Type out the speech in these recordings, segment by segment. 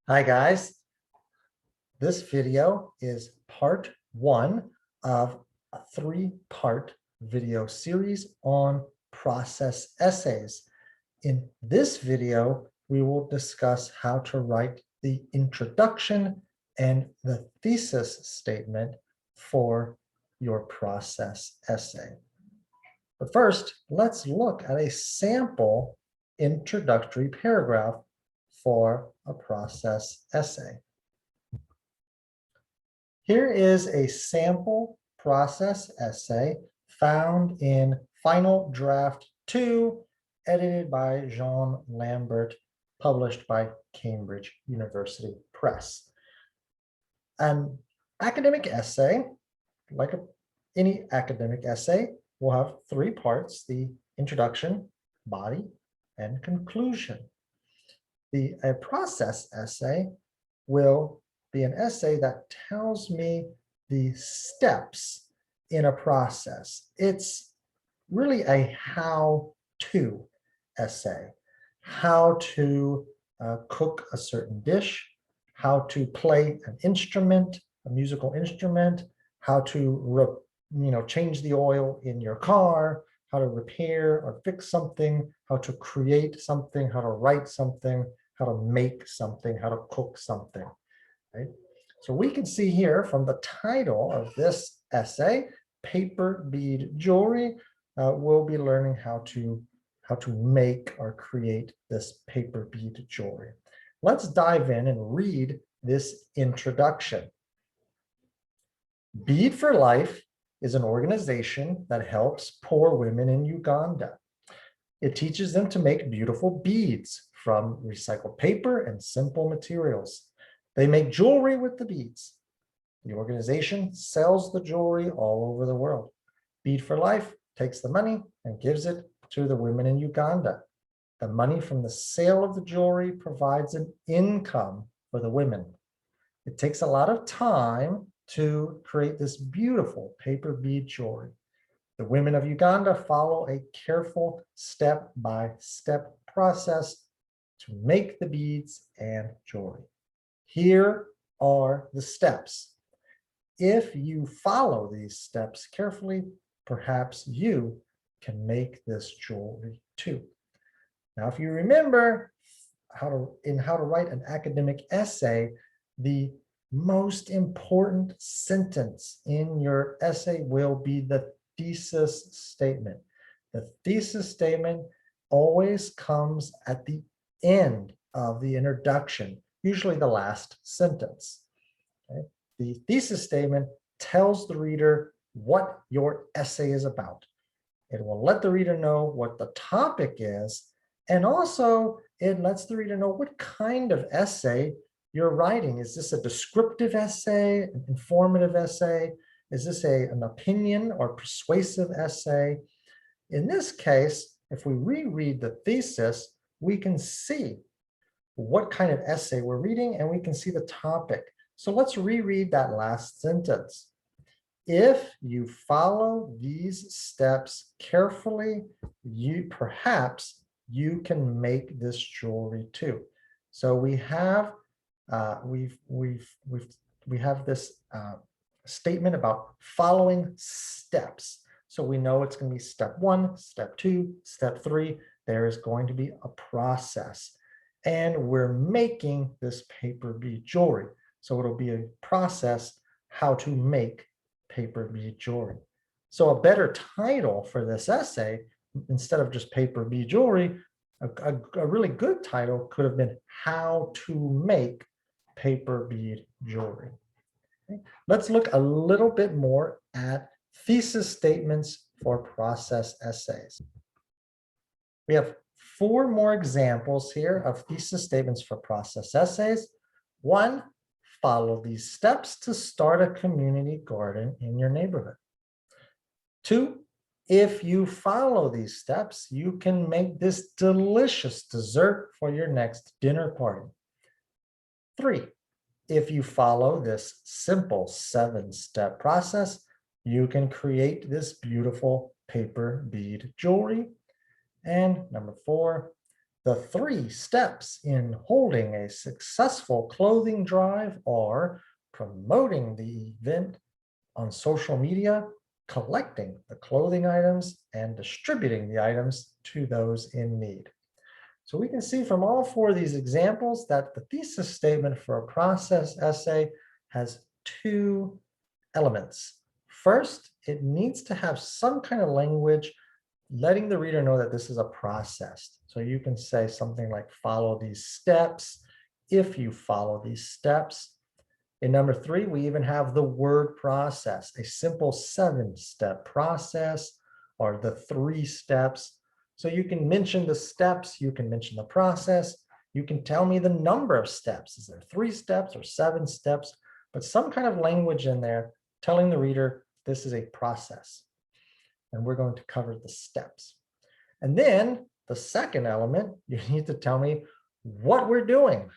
Hi guys, this video is part one of a three-part video series on process essays. In this video, we will discuss how to write the introduction and the thesis statement for your process essay. But first, let's look at a sample introductory paragraph for a process essay. Here is a sample process essay found in Final Draft 2, edited by Jean Lambert, published by Cambridge University Press. An academic essay, like any academic essay, will have three parts: the introduction, body, and conclusion. A process essay will be an essay that tells me the steps in a process. It's really a how-to essay. How to cook a certain dish, how to play an instrument, a musical instrument, how to change the oil in your car, how to repair or fix something, how to create something, how to write something, how to make something, how to cook something. Right? So we can see here from the title of this essay, Paper Bead Jewelry, we'll be learning how to make or create this paper bead jewelry. Let's dive in and read this introduction. Bead for Life is an organization that helps poor women in Uganda. It teaches them to make beautiful beads from recycled paper and simple materials. They make jewelry with the beads. The organization sells the jewelry all over the world. Bead for Life takes the money and gives it to the women in Uganda. The money from the sale of the jewelry provides an income for the women. It takes a lot of time to create this beautiful paper bead jewelry. The women of Uganda follow a careful step-by-step process to make the beads and jewelry. Here are the steps. If you follow these steps carefully, perhaps you can make this jewelry too. Now, if you remember how to write an academic essay, the most important sentence in your essay will be the thesis statement. The thesis statement always comes at the end of the introduction, usually the last sentence. Okay? The thesis statement tells the reader what your essay is about. It will let the reader know what the topic is, and also it lets the reader know what kind of essay you're writing. Is this a descriptive essay, an informative essay? Is this an opinion or persuasive essay? In this case, if we reread the thesis, we can see what kind of essay we're reading, and we can see the topic. So let's reread that last sentence. If you follow these steps carefully, perhaps you can make this jewelry too. So we have we have this statement about following steps. So we know it's going to be step 1, step 2, step 3. There is going to be a process. And we're making this paper bead jewelry. So it'll be a process how to make paper bead jewelry. So a better title for this essay, instead of just paper bead jewelry, a really good title could have been How to Make Paper Bead Jewelry. Okay. Let's look a little bit more at thesis statements for process essays. We have 4 more examples here of thesis statements for process essays. 1, follow these steps to start a community garden in your neighborhood. 2, if you follow these steps, you can make this delicious dessert for your next dinner party. 3, if you follow this simple 7-step process, you can create this beautiful paper bead jewelry. And number 4, The 3 steps in holding a successful clothing drive are promoting the event on social media, collecting the clothing items, and distributing the items to those in need. So we can see from all 4 of these examples that the thesis statement for a process essay has 2 elements. First, it needs to have some kind of language letting the reader know that this is a process. So you can say something like follow these steps, if you follow these steps. In number 3, we even have the word process, a simple 7-step process, or the 3 steps. So you can mention the steps, you can mention the process, you can tell me the number of steps. Is there 3 steps or 7 steps? But some kind of language in there telling the reader this is a process. And we're going to cover the steps. And then the second element, you need to tell me what we're doing,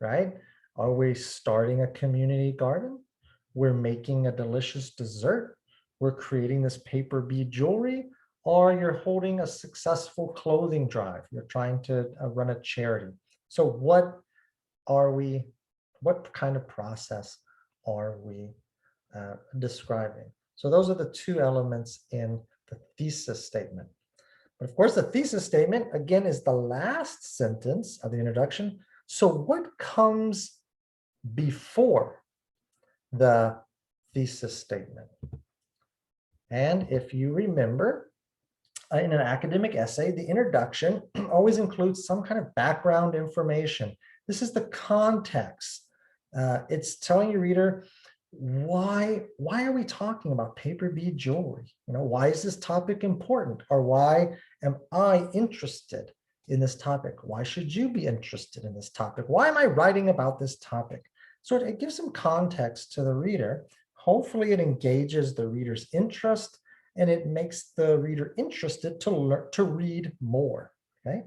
right? Are we starting a community garden? We're making a delicious dessert. We're creating this paper bead jewelry, or you're holding a successful clothing drive. You're trying to run a charity. So what kind of process are we describing? So those are the 2 elements in the thesis statement. But of course, the thesis statement, again, is the last sentence of the introduction. So what comes before the thesis statement? And if you remember, in an academic essay, the introduction always includes some kind of background information. This is the context. It's telling your reader, why are we talking about paper bead jewelry? Why is this topic important? Or why am I interested in this topic? Why should you be interested in this topic? Why am I writing about this topic? So it gives some context to the reader. Hopefully it engages the reader's interest and it makes the reader interested to learn, to read more. Okay.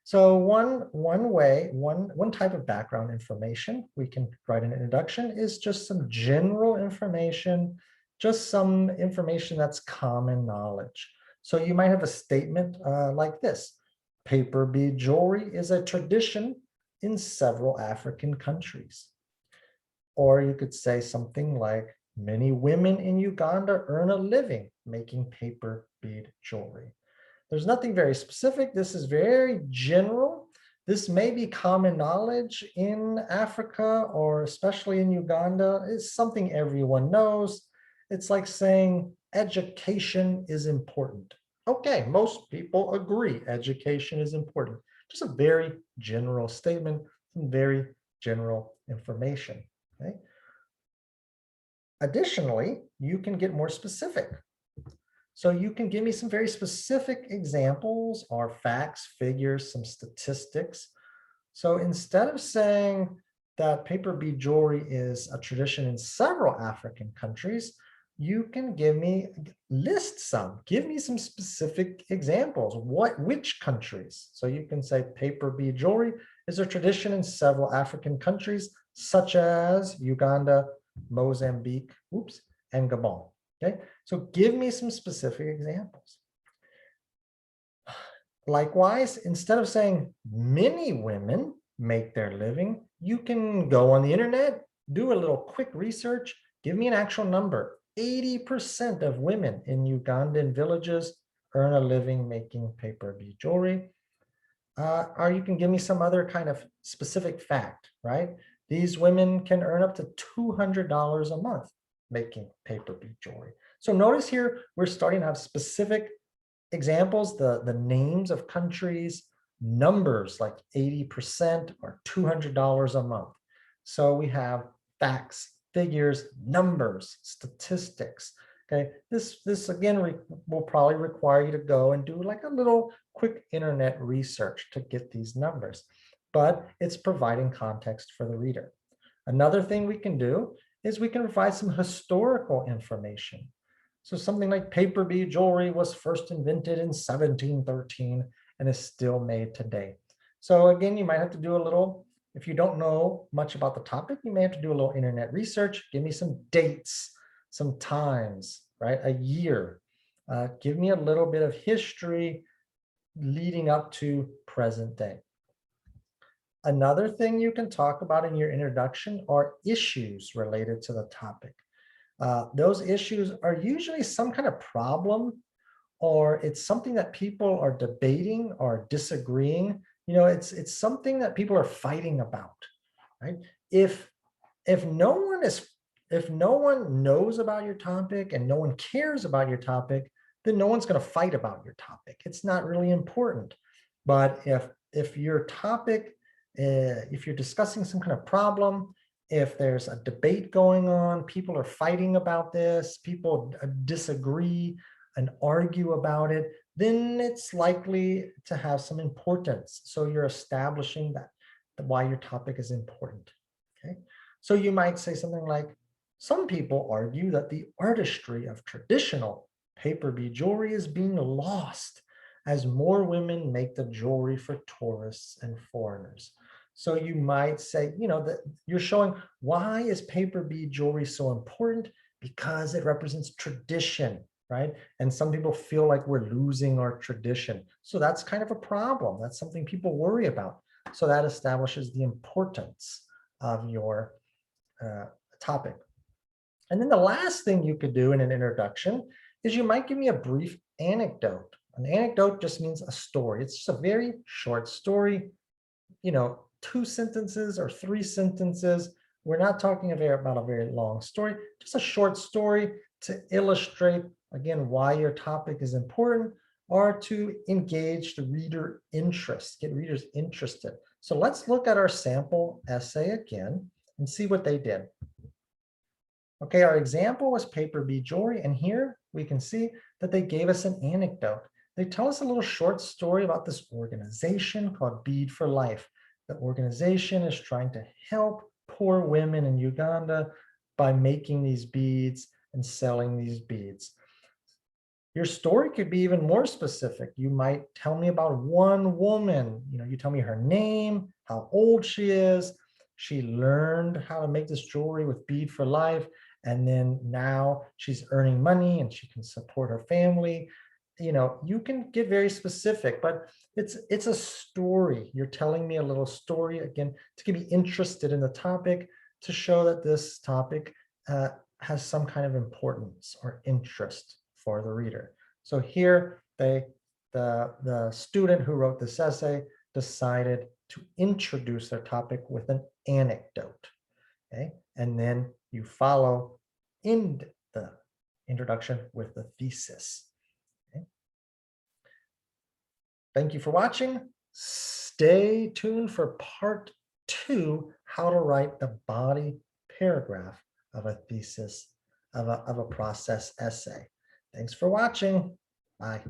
So one type of background information we can write an introduction is just some general information, just some information that's common knowledge. So you might have a statement like this: paper bead jewelry is a tradition in several African countries. Or you could say something like, many women in Uganda earn a living making paper bead jewelry. There's nothing very specific. This is very general. This may be common knowledge in Africa or especially in Uganda. It's something everyone knows. It's like saying education is important. Okay, most people agree education is important. Just a very general statement, some very general information. Okay. Additionally, you can get more specific. So you can give me some very specific examples or facts, figures, some statistics. So instead of saying that paper bead jewelry is a tradition in several African countries, you can give me some specific examples. Which countries? So you can say paper bead jewelry is a tradition in several African countries, such as Uganda, Mozambique, and Gabon. Okay, so give me some specific examples. Likewise, instead of saying many women make their living, you can go on the internet, do a little quick research, give me an actual number. 80% of women in Ugandan villages earn a living making paper bead jewelry. Or you can give me some other kind of specific fact, right? These women can earn up to $200 a month making paper bead jewelry. So notice here, we're starting to have specific examples, the names of countries, numbers like 80% or $200 a month. So we have facts, figures, numbers, statistics. Okay, this again will probably require you to go and do like a little quick internet research to get these numbers, but it's providing context for the reader. Another thing we can do is we can provide some historical information. So something like paper bead jewelry was first invented in 1713 and is still made today. So again, you might have to do a little, if you don't know much about the topic, you may have to do a little internet research. Give me some dates, some times, right? A year. Give me a little bit of history leading up to present day. Another thing you can talk about in your introduction are issues related to the topic. Those issues are usually some kind of problem, or it's something that people are debating or disagreeing. It's something that people are fighting about, right? If if no one is if no one knows about your topic and no one cares about your topic, then no one's going to fight about your topic. It's not really important. But if your topic, if you're discussing some kind of problem, if there's a debate going on, people are fighting about this, people disagree and argue about it, then it's likely to have some importance. So you're establishing that why your topic is important. Okay. So you might say something like, some people argue that the artistry of traditional paper bead jewelry is being lost as more women make the jewelry for tourists and foreigners. So you might say, that you're showing, why is paper bead jewelry so important? Because it represents tradition, right? And some people feel like we're losing our tradition. So that's kind of a problem. That's something people worry about. So that establishes the importance of your topic. And then the last thing you could do in an introduction is you might give me a brief anecdote. An anecdote just means a story. It's just a very short story, 2 sentences or 3 sentences. We're not talking about a very long story, just a short story to illustrate, again, why your topic is important, or to engage the reader interest, get readers interested. So let's look at our sample essay again and see what they did. Okay, our example was paper bead jewelry, and here we can see that they gave us an anecdote. They tell us a little short story about this organization called Bead for Life. The organization is trying to help poor women in Uganda by making these beads and selling these beads. Your story could be even more specific. You might tell me about one woman. You tell me her name, how old she is. She learned how to make this jewelry with Bead for Life, and then now she's earning money and she can support her family. You can get very specific, but it's a story. You're telling me a little story, again, to get me interested in the topic, to show that this topic has some kind of importance or interest for the reader. So here the student who wrote this essay decided to introduce their topic with an anecdote. Okay, and then you follow in the introduction with the thesis. Okay. Thank you for watching. Stay tuned for part 2, how to write the body paragraph of a thesis, of a process essay. Thanks for watching. Bye.